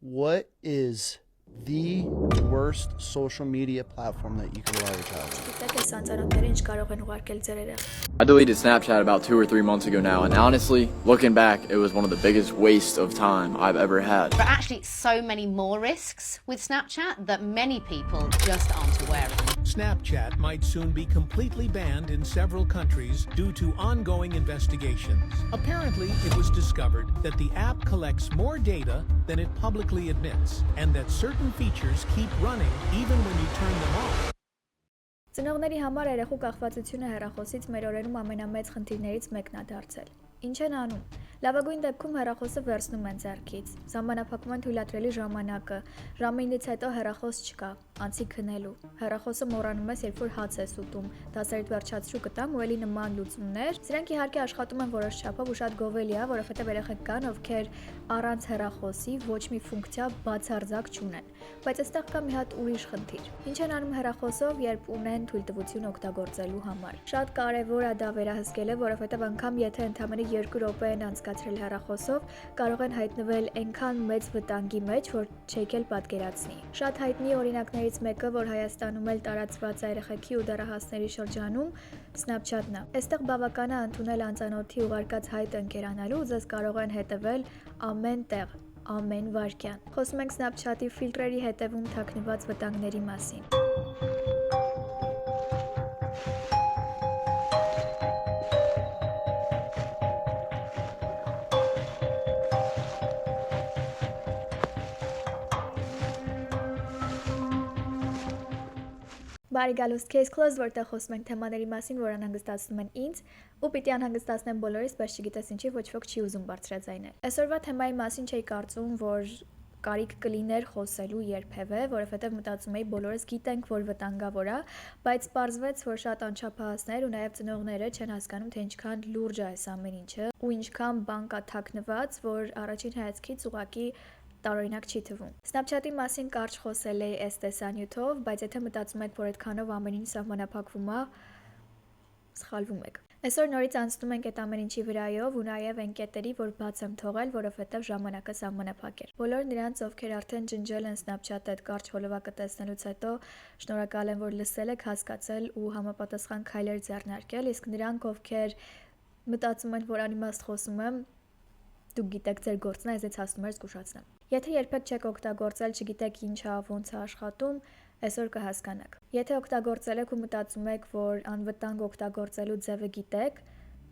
What is the worst social media platform that you could allow your child to? Գիտեք, այս անծանոթները ինչ կարող են ուղարկել ձեր երեխային։ I deleted Snapchat about 2 or 3 months ago now, and honestly, looking back, it was one of the biggest wastes of time I've ever had. There are actually so many more risks with Snapchat that many people just aren't aware of. Snapchat might soon be completely banned in several countries due to ongoing investigations. Apparently, it was discovered that the app collects more data than it publicly admits, and that certain features keep running even when you turn them off. Ծնողների համար երեխու կախվածությունը հեռախոսից մեր օրերում ամենամեծ խնդիրներից մեկն է դարձել։ Ինչ են անում։ Լավագույն դեպքում հեռախոսը վերցնում են ձեռքից, սահմանափակում են թույլատրելի ժամանակը, ժամը 9-ից հետո հեռախոս չկա, անցի քնելու, հեռախոսը մոռանում ես, երբ որ հաց ես ուտում, դասերդ վերջացրու կտամ ու էլի նման լուծումներ։ Սրանք իհարկե աշխատում են որոշ չափով ու շատ գովելի է, որովհետև երեխեք կան, ովքեր առանց հեռախոսի ոչ մի ֆունկցիա բացարձակ չունեն։ Բայց այստեղ կա մի հատ ուրիշ խնդիր։ Ինչ են անում հեռախոսով, երբ ունեն թույլտվություն օգտագործելու համար։ Շատ կարևոր է դա վերահսկելը, որովհետև անգամ եթե ընդամենը 2 րոպե են անցկացրել հեռախոսով, կարող են հայտնվել այնքան մեծ վտանգի մեջ, որ չեք էլ պատկերացնի։ Շատ հայտնի օրինակներից մեկը, որ Հայաստանում էլ տարածված է երեխեքի ու դեռահասների շրջանում, Snapchat-ն է։ Այստեղ բավական է ընդունել անծանոթի ուղարկած հայտ ընկերանալու ու ձեզ կարող են հետևել ամեն տեղ, ամեն վայրկյան։ Խոսում ենք Snapchat-ի ֆիլտրերի հետևում թաքնված վտանգների մասին։ Բարի գալուստ Case Closed, որտեղ խոսում ենք թեմաների մասին, որ անհանգստացնում են ինձ, ու պիտի անհանգստացնեն բոլորիս, բայց չգիտես ինչի ոչ ոք չի ուզում բարձրաձայնել։ Այսօրվա թեմայի մասին չէի կարծում, որ կարիք կլիներ խոսելու երբևէ, որովհետև մտածում էի բոլորս գիտենք, որ վտանգավոր է, բայց պարզվեց, որ շատ անչափահասներ ու նաև ծնողները չեն հասկանում, թե ինչքան լուրջ է այս ամեն ինչը ու ինչքան բան կա թաքնված, որ առաջին հայացքից ուղղակի տարօրինակ չի թվում։ Snapchat-ի մասին կարճ խոսել էի այս տեսանյութով, բայց եթե մտածում եք, որ այդքանով ամեն ինչ սահմանափակվում է, սխալվում եք։ Այսօր նորից անցնում ենք այդ ամեն ինչի վրայով ու նաև այն կետերի, որ բաց եմ թողել, որովհետև ժամանակը սահմանափակ էր։ Բոլոր նրանց, ովքեր արդեն ջնջել են Snapchat-ը այդ կարճ հոլովակը տեսնելուց հետո, շնորհակալ եմ, որ լսել եք, հասկացել ու համապատասխան քայլեր ձեռնարկել, իսկ նրանք, ովքեր մտածում են, որ անիմաստ խոսում եմ, դուք գիտեք ձեր գործն է, ես հասնում եմ զգուշացնեմ։ Եթե երբեք չեք օգտագործել, չգիտեք ինչ է, ոնց է աշխատում, այսօր կհասկանաք։ Եթե օգտագործել եք ու մտածում եք, որ անվտանգ օգտագործելու ձևը գիտեք,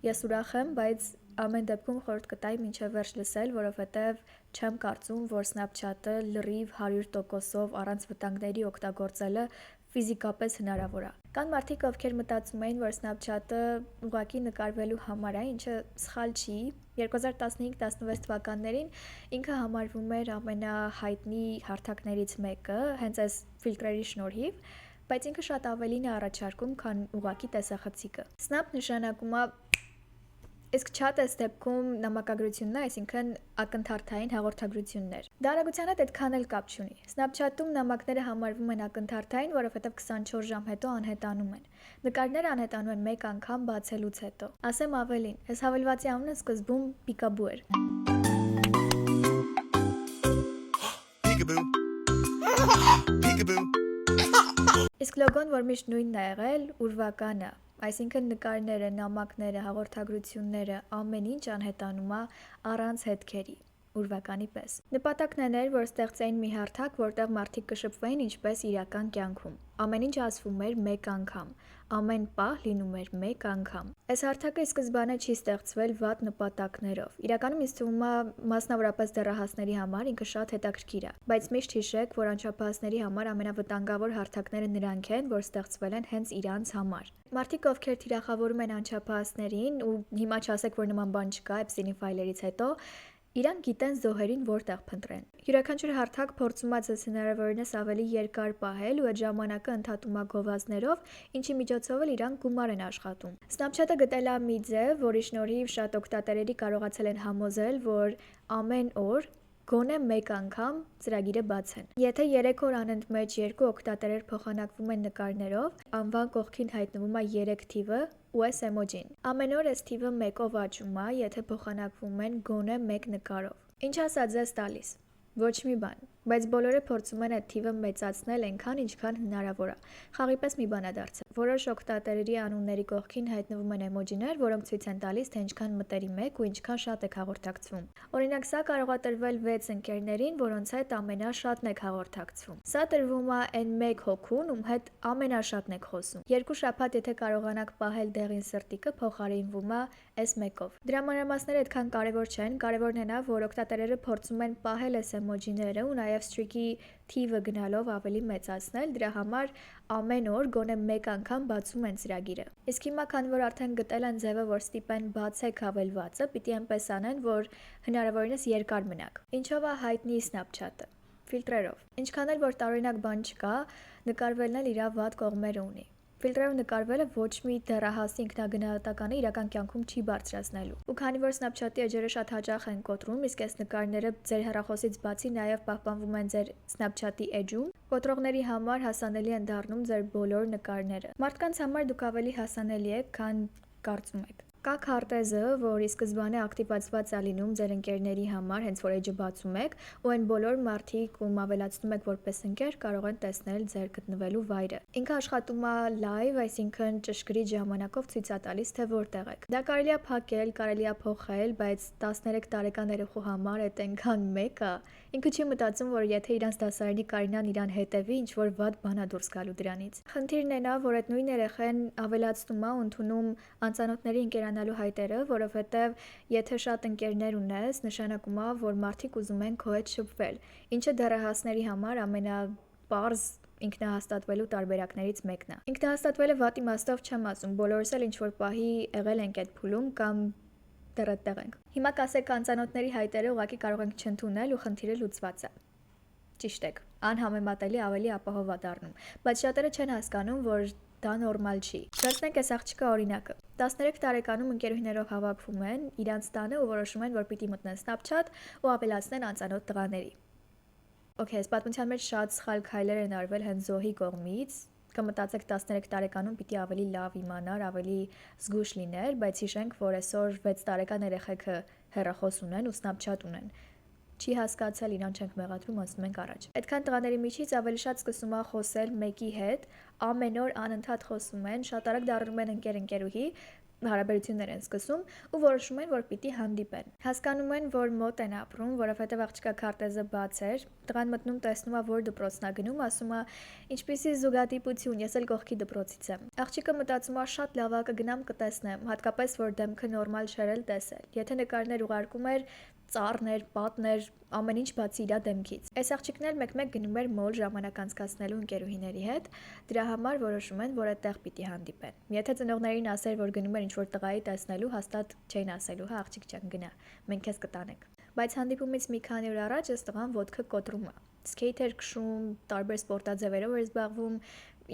ես ուրախ եմ, բայց ամեն դեպքում խորհուրդ կտայի մինչև վերջ լսել, որովհետև չեմ կարծում, որ Snapchat-ը լրիվ 100%-ով առանց վտանգների օգտագործելը ֆիզիկապես հնարավոր է։ Կան մարդիկ, ովքեր մտածում էին, որ Snapchat-ը ուղղակի նկարվելու համար է, ինչը սխալ չի։ 2015-16 թվականներին ինքը համարվում էր ամենահայտնի հարթակներից մեկը, հենց այս ֆիլտրերի շնորհիվ, բայց ինքը շատ ավելին է առաջարկում, քան ուղղակի տեսախցիկը։ Snap նշանակում է իսկ chat այս դեպքում նամակագրությունն է, այսինքն ակնթարթային հաղորդագրություններ։ Դա արագության հետ այդքան էլ կապ չունի։ Snapchat-ում նամակները համարվում են ակնթարթային, որովհետև 24 ժամ հետո անհետանում են։ Նկարները անհետանում են մեկ անգամ բացելուց հետո։ Ասեմ ավելին, այս հավելվածի անունը սկզբում Peekaboo էր։ Իսկ լոգոն, որ միշտ նույնն է եղել, ուրվականը, այսինքն նկարները, նամակները, հաղորդագրությունները, ամեն ինչ անհետանում է առանց հետքերի, ուրվականի պես։ Նպատակն էր, որ ստեղծեին մի հարթակ, որտեղ մարդիկ կշփվեին ինչպես իրական կյանքում։ Ամեն ինչ ասվում էր մեկ անգամ, ամեն պահ լինում էր մեկ անգամ։ Այս հարթակը ի սկզբանե չի ստեղծվել վատ նպատակներով։ Իրականում ինձ թվում է մասնավորապես դեռահասների համար ինքը շատ հետաքրքիր է, բայց միշտ հիշեք, որ անչափահասների համար ամենավտանգավոր հարթակները նրանք են, որ ստեղծվել են հենց իրանց համար։ Մարդիկ, ովքեր թիրախավորում են անչափահասներին ու հիմա չասեք, որ նման բան չկա Epstein-ի ֆայլերից հետո, իրանք գիտեն զոհերին որտեղ փնտրեն։ Յուրաքանչյուր հարթակ փորձում է ձեզ հնարավորինս ավելի երկար պահել ու այդ ժամանակը ընդհատում է գովազդներով, ինչի միջոցով էլ իրանք գումար են աշխատում։ Snapchat-ը գտել է մի ձև, որի շնորհիվ շատ օգտատերերի կարողացել են համոզել, որ ամեն օր գոնե մեկ անգամ ծրագիրը բացեն։ Եթե 3 օր անընդմեջ 2 օգտատերեր փոխանակվում են նկարներով, անվան կողքին հայտնվում է 3 թիվը ու այս էմոջին։ Ամեն օր այս թիվը 1-ով աճում է, եթե փոխանակվում են գոնե 1 նկարով։ Ինչ ասա ձեզ տալիս։ Ոչ մի բան, բայց բոլորը փորձում են այդ թիվը մեծացնել այնքան, ինչքան հնարավոր է։ Խաղի պես մի բան է դարձել։ Որոշ օգտատերերի անունների կողքին հայտնվում են էմոջիներ, որոնք ցույց են տալիս, թե ինչքան մտերիմ եք ու ինչքան շատ եք հաղորդակցվում։ Օրինակ, սա կարող է տրվել 6 ընկերներին, որոնց հետ ամենաշատն եք հաղորդակցվում։ Սա տրվում է այն 1 հոգուն, ում հետ ամենաշատն եք խոսում։ 2 շաբաթ եթե կարողանաք պահել դեղին սրտիկը, փոխարինվում է այս մեկով։ Դրա մանրամասները այդքան կարևոր չեն, կարևորն է նա, որ օգտատերերը փորձում են պահել այս էմոջիները ու նաև սթրիքի թիվը գնալով ավելի մեծացնել, դրա համար ամեն օր գոնե 1 անգամ բացում են ծրագիրը։ Իսկ հիմա քանի որ արդեն գտել են ձևը, որ ստիպեն բացեք հավելվածը, պիտի այնպես անեն, որ հնարավորինս երկար մնաք։ Ինչով է հայտնի Snapchat-ը։ Ֆիլտրերով։ Ինչքան էլ որ տարօրինակ բան չկա, նկարվելն էլ իր վատ կողմերը ունի։ Ֆիլտրերով նկարվելը ոչ մի դեռահասի ինքնագնահատականը իրական կյանքում չի բարձրացնելու։ Ու քանի որ Snapchat-ի էջերը շատ հաճախ են կոտրում, իսկ այս նկարները ձեր հեռախոսից բացի նաև պահպանվում են ձեր Snapchat-ի էջում, կոտրողների համար հասանելի են դառնում ձեր բոլոր նկարները։ Մարդկանց համար դուք ավելի հասանելի եք, քան կարծում եք։ Կա քարտեզը, որ ի սկզբանե ակտիվացված է լինում ձեր ընկերների համար, հենց որ էջը բացում եք, ու այն բոլոր մարդիկ, ում ավելացնում եք որպես ընկեր, կարող են տեսնել ձեր գտնվելու վայրը։ Ինքը աշխատում է live, այսինքն ճշգրիտ ժամանակով ցույց է տալիս, թե որտեղ եք։ Դա կարելի է փակել, կարելի է փոխել, բայց 13 տարեկան երեխու համար այդ այնքան մեկ է։ Ինքը չի մտածում, որ եթե իրանց դասարանի Կարինան իրան հետևի, ինչ որ վատ բան է դուրս գալու դրանից։ Խնդիրն է նա, որ այդ նույն երեխան ավելացնում է ու ընդունում անծանոթների ընկերանալու հայտերը, որովհետև եթե շատ ընկերներ ունես, նշանակում է, որ մարդիկ ուզում են քո հետ շփվել, ինչը դեռահասների համար ամենապարզ ինքնահաստատվելու տարբերակներից մեկն է։ Ինքնահաստատվելը վատ իմաստով չեմ ասում, բոլորս էլ ինչ որ պահի եղել ենք այդ փուլում կամ դեռ այդտեղ ենք։ Հիմա կասեք անծանոթների հայտերը ուղղակի կարող ենք չընդունել ու խնդիրը լուծված է։ Ճիշտ եք, անհամեմատելի ավելի ապահով է դառնում, բայց շատերը չեն հասկանում, որ դա նորմալ չի։ Վերցնենք այս աղջիկա օրինակը։ 13 տարեկանում ընկերուհիներով հավաքվում են իրանց տանը ու որոշում են, որ պիտի մտնեն Snapchat ու ավելացնեն անծանոթ տղաների։ Okay, այս պատմության մեջ շատ սխալ քայլեր են արվել հենց Զոհի կողմից։ Կմտածեք 13 տարեկանում պիտի ավելի լավ իմանար, ավելի զգույշ լիներ, բայց հիշենք, որ այսօր 6 տարեկան երեխեքը հեռախոս ունեն ու Snapchat ունեն։ Չի հասկացել, իրան չենք մեղադրում, ասում ենք առաջ։ Այդքան տղաների միջից ավելի շատ սկսում է խոսել մեկի հետ, ամեն օր անընդհատ խոսում են, շատ արագ դառնում են ընկեր-ընկերուհի, հարաբերություններ են սկսում ու որոշում են, որ պիտի հանդիպեն։ Հասկանում են, որ մոտ են ապրում, որովհետև աղջիկա քարտեզը բաց էր, տղան մտնում տեսնում է, որ դպրոցն է գնում, ասում է, ինչպիսի զուգադիպություն, ես էլ կողքի դպրոցից եմ։ Աղջիկը մտածում է, շատ լավ է, կգնամ կտեսնեմ, հատկապես որ դեմքը նորմալ չէր էլ տեսել։ Եթե նկարներ ուղարկում էր, ծառներ, պատներ, ամեն ինչ բացի իր դեմքից։ Այս աղջիկն էլ մեկ-մեկ գնում էր մոլ ժամանակ անցկացնելու ընկերուհիների հետ, դրա համար որոշում են, որ այդտեղ պիտի հանդիպեն։ Եթե ծնողներին ասեր, որ գնում են ինչ-որ տղայի տեսնելու, հաստատ չէին ասելու, հա աղջիկ ջան, գնա, մենք քեզ կտանենք։ Բայց հանդիպումից մի քանի օր առաջ այս տղան ոդկը կոտրում է։ Սկեյթ էր քշում, տարբեր սպորտաձևերով էր զբաղվում,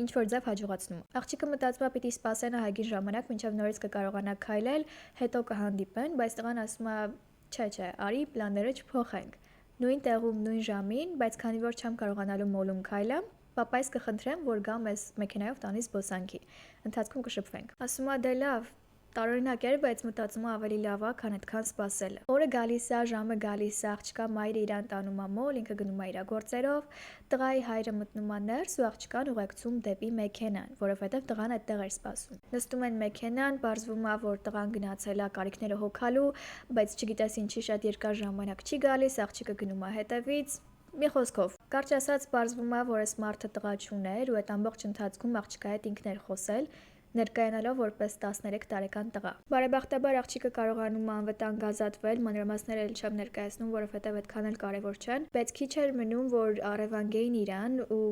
ինչ որ ձև հաջողացնում։ Աղջիկը մտածում է պիտի սպասեն հագին ժամանակ, մինչև նորից կկարողանա քայլել, հետո կհանդիպեն, բայց տղան ասում է Չէ, արի պլանները չփոխենք։ Նույն տեղում, նույն ժամին, բայց քանի որ չեմ կարողանալու մոլում քայլեմ, պապայս կխնդրեմ, որ գամ այս մեքենայով տանի զբոսանքի։ Ընթացքում կշփվենք։ Ասում է դե լավ, տարօրինակ էր, բայց մտածում եմ ավելի լավ է, քան այդքան սպասելը։ Օրը գալիս է, ժամը գալիս է, աղջկա մայրը իրան տանում է մոլ, ինքը գնում է իր գործերով, տղայի հայրը մտնում է ներս ու աղջկան ուղեկցում դեպի մեքենան, որովհետև տղան այդտեղ էր սպասում։ Նստում են մեքենան, պարզվում է, որ տղան գնացել է կարիքները հոգալու, բայց չգիտես ինչի շատ երկար ժամանակ չի գալիս, աղջիկը գնում է հետևից։ Մի խոսքով, կարճ ասած, պարզվում է, որ այս մարդը տղա չուներ ու այդ ամբողջ ընթացքում աղջկա հետ ինքն էր խոսել, ներկայանալով որպես 13 տարեկան տղա։ Բարեբախտաբար աղջիկը կարողանում է անվտանգ ազատվել, մանրամասները էլ չեմ ներկայացնում, որովհետև այդքան էլ կարևոր չեն, բայց քիչ էր մնում, որ առևանգեին իրան ու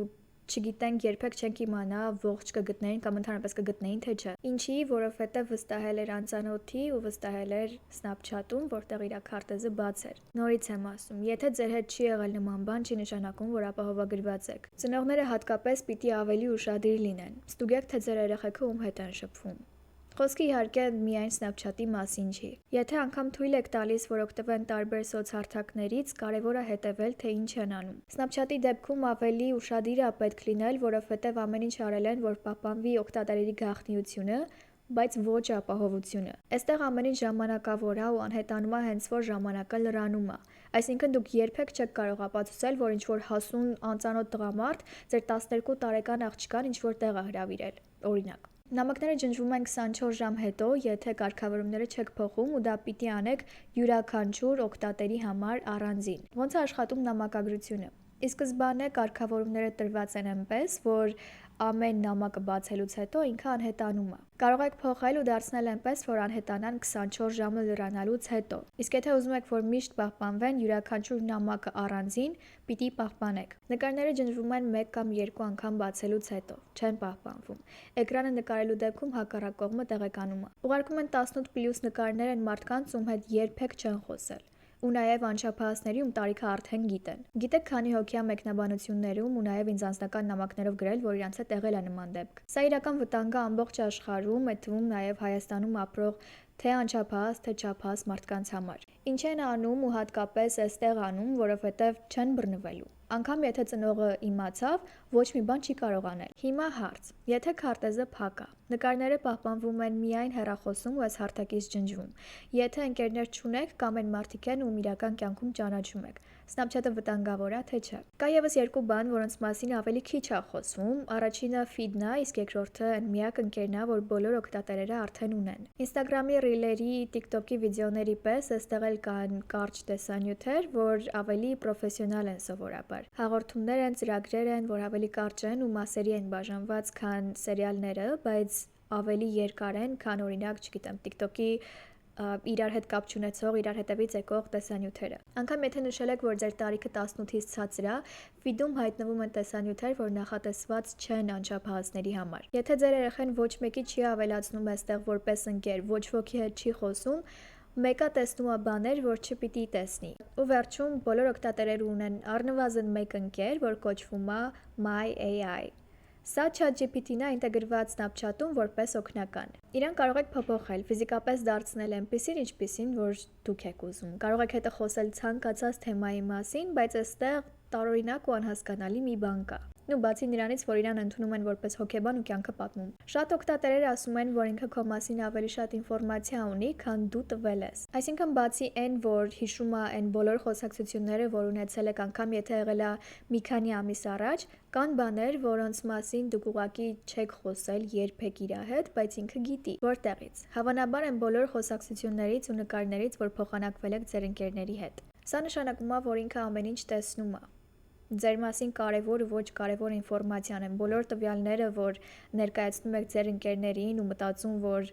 չգիտենք երբեք չենք իմանա ողջ կգտնեին կամ ընդհանրապես կգտնեին թե չէ։ Ինչի, որովհետև վստահել էր անծանոթի ու վստահել էր Snapchat-ում, որտեղ իր քարտեզը բաց էր։ Նորից եմ ասում, եթե ձեր հետ չի եղել նման բան, չի նշանակում, որ ապահովագրված եք։ Ծնողները հատկապես պիտի ավելի ուշադիր լինեն։ Ստուգեք, թե ձեր երեխեքը ում հետ են շփվում։ Խոսքը իհարկե միայն Snapchat-ի մասին չի։ Եթե անգամ թույլ եք տալիս, որ օգտվեն տարբեր սոցհարթակներից, կարևոր է հետևել, թե ինչ են անում։ Snapchat-ի դեպքում ավելի ուշադիր է պետք լինել, որովհետև ամեն ինչ արել են, որ պահպանվի օգտատերերի գաղտնիությունը, բայց ոչ ապահովությունը։ Այստեղ ամեն ինչ ժամանակավոր է ու անհետանում է հենց որ ժամանակը լրանում է։ Այսինքն դուք երբեք չեք կարող ապացուցել, որ ինչ-որ հասուն անծանոթ տղամարդ ձեր 12 տարեկան աղջկան ինչ-որ տեղ է հրավիրել, օրինակ։ Նամակները ջնջվում են 24 ժամ հետո, եթե կարգավորումները չեք փոխում ու դա պիտի անեք յուրաքանչյուր օգտատերի համար առանձին։ Ոնց է աշխատում նամակագրությունը։ Ի սկզբանե կարգավորումները տրված են այնպես, որ ամեն նամակը բացելուց հետո ինքը անհետանում է։ Կարող եք փոխել ու դարձնել այնպես, որ անհետանան 24 ժամը լրանալուց հետո։ Իսկ եթե ուզում եք, որ միշտ պահպանվեն յուրաքանչյուր նամակը առանձին, պիտի պահպանեք։ Նկարները ջնջվում են 1 կամ 2 անգամ բացելուց հետո, չեն պահպանվում։ Էկրանը նկարելու դեպքում հակառակ կողմը տեղեկանում է։ Ուղարկում են 18+ նկարներ են մարդկանց, ում հետ երբեք չեն խոսել։ Ու նաև անչափահասների, ում տարիքը արդեն գիտեն։ Գիտեք քանի հոգի է մեկնաբանություններում ու նաև ինձ անձնական նամակներով գրել, որ իրանց հետ եղել է նման դեպք։ Սա իրական վտանգ է ամբողջ աշխարհում, այդ թվում նաև Հայաստանում ապրող թե անչափահաս, թե չափահաս մարդկանց համար։ Ինչ են անում ու հատկապես այստեղ անում, որովհետև չեն բռնվելու։ Անկամ եթե ծնողը իմացավ, ոչ մի բան չի կարող անել։ Հիմա հարց. եթե քարտեզը փակ է, նկարները պահպանվում են միայն հեռախոսում ու այս հարթակից ջնջվում։ Եթե ընկերներ չունեք կամ այն մարդիկ են, ում իրական կյանքում ճանաչում եք, Snapchat-ը վտանգավոր է, թե չէ։ Կա եւս երկու բան, որոնց մասին ավելի քիչ է խոսվում։ Առաջինը feed-ն է, իսկ երկրորդը այն միակ ընկերն է, որ բոլոր օգտատերերը արդեն ունեն։ Instagram-ի ռիլերի, TikTok-ի վիդեոների պես այստեղ էլ կան կարճ տեսանյութեր, որ ավելի պրոֆեսիոնալ են սովորաբար։ Հաղորդումներ են, ծրագրեր են, որ ավելի կարճ են ու մասերի են բաժանված, քան սերիալները, բայց ավելի երկար են, քան օրինակ, չգիտեմ, TikTok-ի իրար հետ կապ չունեցող, իրար հետևից եկող տեսանյութերը։ Անկամ եթե նշել եք, որ ձեր տարիքը 18-ից ցածր է, feed-ում հայտնվում են տեսանյութեր, որ նախատեսված չեն անչափահասների համար։ Եթե ձեր երեխան ոչ մեկի չի ավելացնում այստեղ որպես ընկեր, ոչ ոքի հետ չի խոսում, մեկը տեսնում է բաներ, որ չպիտի տեսնի։ Ու վերջում բոլոր օգտատերերը ունեն առնվազն մեկ ընկեր, որ կոչվում է My.ai։ Սա ChatGPT-ն է ինտեգրված Snapchat-ում որպես օգնական։ Իրան կարող եք փոփոխել, ֆիզիկապես դարձնել այնպիսին, ինչպիսին, որ դուք եք ուզում։ Կարող եք հետը խոսել ցանկացած թեմայի մասին, բայց այստեղ տարօրինակ ու անհասկանալի մի բան կա։ Ու բացի նրանից, որ իրան ընդունում են որպես հոգեբան ու կյանքը պատմում։ Շատ օգտատերեր ասում են, որ ինքը քո մասին ավելի շատ ինֆորմացիա ունի, քան դու տվել ես։ Այսինքն բացի այն, որ հիշում է այն բոլոր խոսակցությունները, որ ունեցել եք անգամ եթե եղել է մի քանի ամիս առաջ, կան բաներ, որոնց մասին դուք ուղղակի չեք խոսել երբեք իր հետ, բայց ինքը գիտի, որտեղից։ Հավանաբար այն բոլոր խոսակցություններից ու նկարներից, որ փոխանակվել եք ձեր ընկերների հետ։ Սա նշանակում է, որ ինքը ամեն ինչ տեսնում է։ Ձեր մասին կարևոր ու ոչ կարևոր ինֆորմացիան են, բոլոր տվյալները, որ ներկայացնում եք ձեր ընկերներին ու մտածում, որ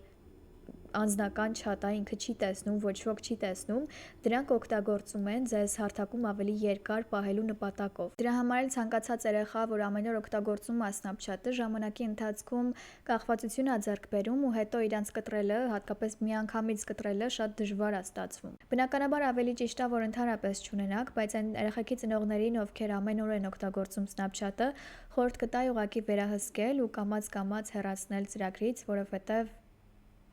անձնական չաթա ինքը չի տեսնում, ոչ ոք չի տեսնում, դրանք օգտագործում են ձեզ հարթակում ավելի երկար պահելու նպատակով։ Դրա համար էլ ցանկացած երեխա, որ ամեն օր օգտագործում է Snapchat-ը, ժամանակի ընթացքում կախվածություն է ձեռք բերում ու հետո իրանց կտրելը, հատկապես միանգամից կտրելը շատ դժվար է ստացվում։ Բնականաբար ավելի ճիշտ է, որ ընդհանրապես չունենաք, բայց այն երեխեքի ծնողներին, ովքեր ամեն օր են օգտագործում Snapchat-ը, խորհուրդ կտայի ուղղակի վերահսկել ու կամաց հեռացնել ծրագրից, որովհետև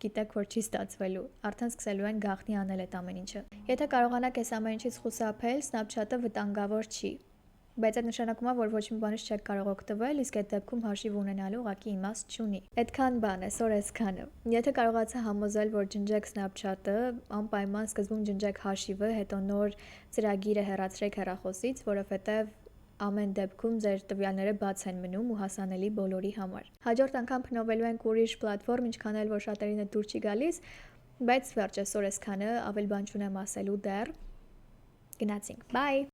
գիտեք, որ չի ստացվելու, արդեն սկսելու են գաղտնի անել այդ ամեն ինչը։ Եթե կարողանաք այս ամեն ինչից խուսափել, Snapchat-ը վտանգավոր չի։ Բայց այդ նշանակում է, որ ոչ մի բանից չեք կարող օգտվել, իսկ այդ դեպքում հաշիվ ունենալու ուղղակի իմաստ չունի։ Այդքան բան է, սոր այսքանը։ Եթե կարողացա համոզել, որ ջնջեք Snapchat-ը, անպայման սկզբում ջնջեք հաշիվը, հետո նոր ծրագիրը հեռացրեք հեռախոսից, որովհետև ամեն դեպքում ձեր տվյալները բաց են մնում ու հասանելի բոլորի համար։ Հաջորդ անգամ փնովելու ենք ուրիշ պլատֆորմ, ինչքան էլ որ շատերին է դուր չի գալիս, բայց վերջ այսօր այսքանը, ավել բան չունեմ ասելու դեռ։ Գնացինք։ Bye։